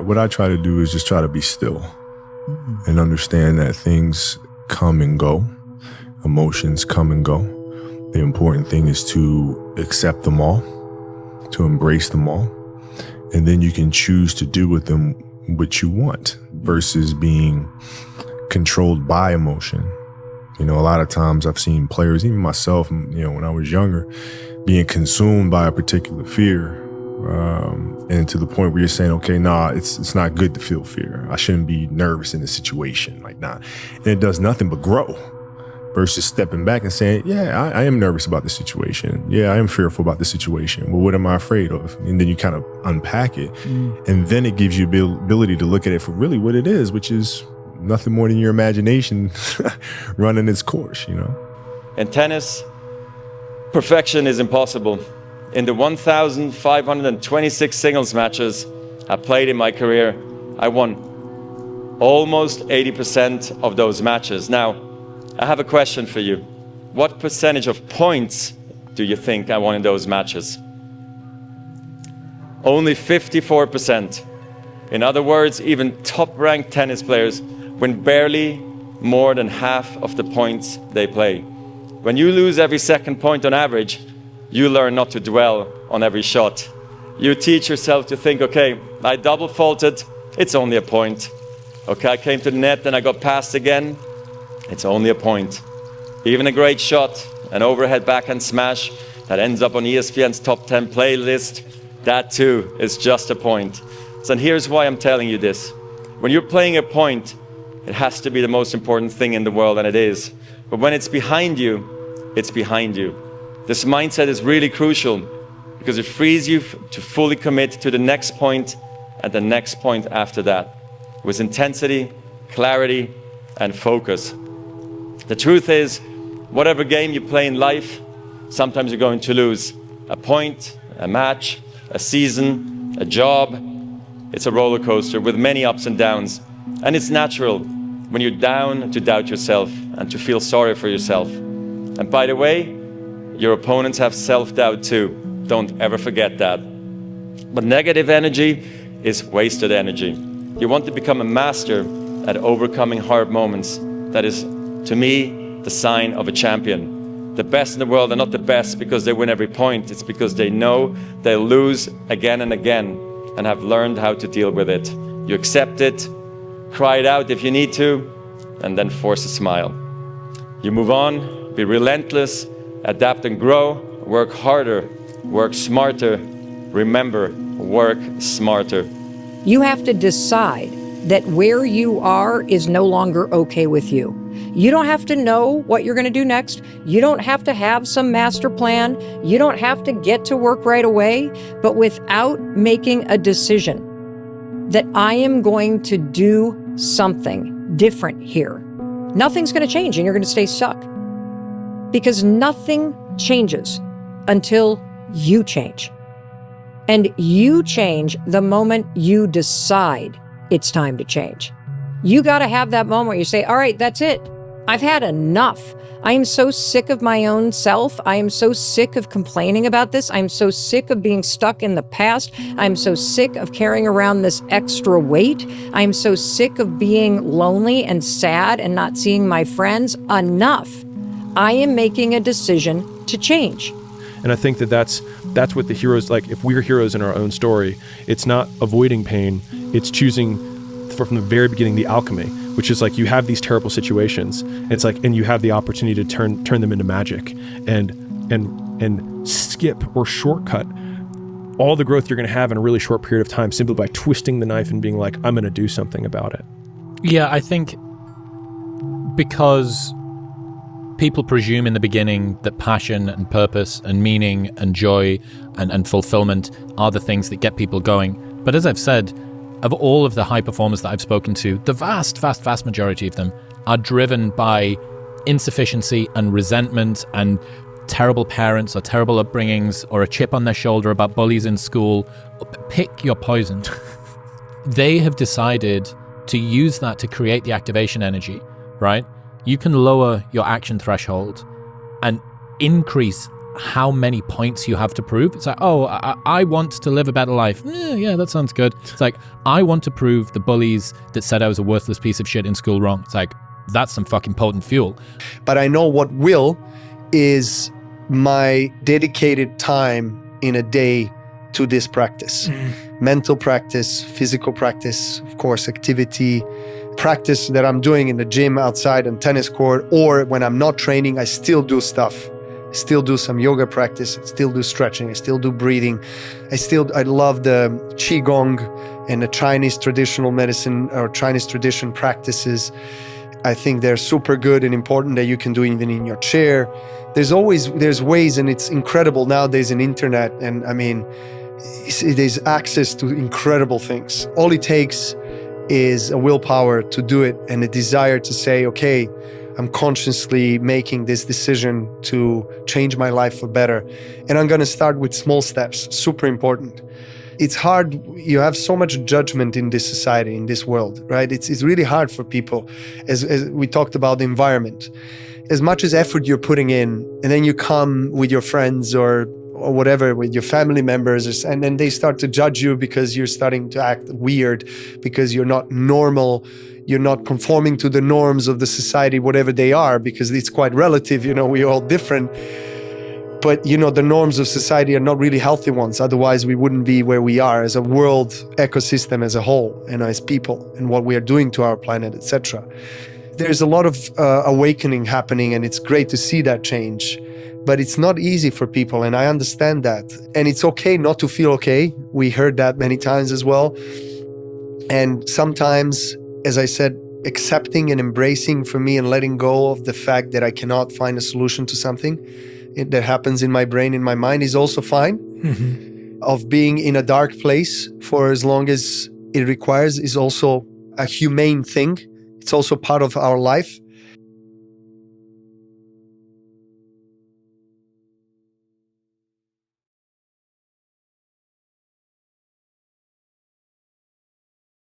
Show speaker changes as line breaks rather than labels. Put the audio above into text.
what I try to do is just try to be still and understand that things come and go, emotions come and go. The important thing is to accept them all, to embrace them all, and then you can choose to do with them what you want versus being controlled by emotion. A lot of times I've seen players, even myself, when I was younger, being consumed by a particular fear, and to the point where you're saying, okay, nah, it's not good to feel fear. I shouldn't be nervous in a situation like that. And it does nothing but grow versus stepping back and saying, yeah, I am nervous about the situation. Yeah, I am fearful about the situation. Well, what am I afraid of? And then you kind of unpack it. And then it gives you the ability to look at it for really what it is, which is nothing more than your imagination running its course,
In tennis, perfection is impossible. In the 1,526 singles matches I played in my career, I won almost 80% of those matches. Now, I have a question for you. What percentage of points do you think I won in those matches? Only 54%. In other words, even top-ranked tennis players win barely more than half of the points they play. When you lose every second point on average, you learn not to dwell on every shot. You teach yourself to think, okay, I double faulted, it's only a point. Okay, I came to the net and I got passed again, it's only a point. Even a great shot, an overhead backhand smash that ends up on ESPN's top 10 playlist, that too is just a point. So here's why I'm telling you this. When you're playing a point, it has to be the most important thing in the world, and it is. But when it's behind you, it's behind you. This mindset is really crucial because it frees you to fully commit to the next point and the next point after that with intensity, clarity, and focus. The truth is, whatever game you play in life, sometimes you're going to lose. A point, a match, a season, a job. It's a roller coaster with many ups and downs. And it's natural when you're down to doubt yourself and to feel sorry for yourself. And by the way, your opponents have self-doubt too. Don't ever forget that. But negative energy is wasted energy. You want to become a master at overcoming hard moments. That is, to me, the sign of a champion. The best in the world are not the best because they win every point. It's because they know they'll lose again and again and have learned how to deal with it. You accept it, cry it out if you need to, and then force a smile. You move on, be relentless, adapt and grow, work harder, work smarter. Remember, work smarter.
You have to decide that where you are is no longer okay with you. You don't have to know what you're going to do next. You don't have to have some master plan. You don't have to get to work right away. But without making a decision that I am going to do something different here, nothing's going to change and you're going to stay stuck. Because nothing changes until you change. And you change the moment you decide it's time to change. You got to have that moment where you say, all right, that's it. I've had enough. I am so sick of my own self. I am so sick of complaining about this. I'm so sick of being stuck in the past. I'm so sick of carrying around this extra weight. I'm so sick of being lonely and sad and not seeing my friends. Enough. I am making a decision to change.
And I think that's what the heroes, like if we're heroes in our own story, it's not avoiding pain, it's choosing from the very beginning the alchemy, which is like you have these terrible situations. It's like, and you have the opportunity to turn them into magic and skip or shortcut all the growth you're going to have in a really short period of time simply by twisting the knife and being like, I'm going to do something about it.
Yeah, I think because people presume in the beginning that passion and purpose and meaning and joy and fulfillment are the things that get people going. But as I've said, of all of the high performers that I've spoken to, the vast majority of them are driven by insufficiency and resentment and terrible parents or terrible upbringings or a chip on their shoulder about bullies in school. Pick your poison. They have decided to use that to create the activation energy, right? You can lower your action threshold and increase how many points you have to prove. It's like, oh, I want to live a better life. Yeah, that sounds good. It's like, I want to prove the bullies that said I was a worthless piece of shit in school wrong. It's like, that's some fucking potent fuel.
But I know what will is my dedicated time in a day to this practice. Mental practice, physical practice, of course, activity, practice that I'm doing in the gym, outside on tennis court, or when I'm not training, I still do stuff. I still do some yoga practice, I still do stretching, I still do breathing. I love the Qigong and the Chinese traditional medicine or Chinese tradition practices. I think they're super good and important that you can do even in your chair. There's ways, and it's incredible nowadays in internet. And I mean, there's access to incredible things. All it takes is a willpower to do it and a desire to say, okay, I'm consciously making this decision to change my life for better. And I'm going to start with small steps, super important. It's hard. You have so much judgment in this society, in this world, right? It's really hard for people. As we talked about the environment, as much as effort you're putting in, and then you come with your friends or whatever, with your family members, and then they start to judge you because you're starting to act weird, because you're not normal, you're not conforming to the norms of the society, whatever they are, because it's quite relative, we're all different. But, the norms of society are not really healthy ones. Otherwise, we wouldn't be where we are as a world ecosystem as a whole, and as people, and what we are doing to our planet, etc. There's a lot of awakening happening, and it's great to see that change. But it's not easy for people, and I understand that. And it's okay not to feel okay. We heard that many times as well. And sometimes, as I said, accepting and embracing for me and letting go of the fact that I cannot find a solution to something that happens in my brain, in my mind, is also fine. Of being in a dark place for as long as it requires is also a humane thing. It's also part of our life.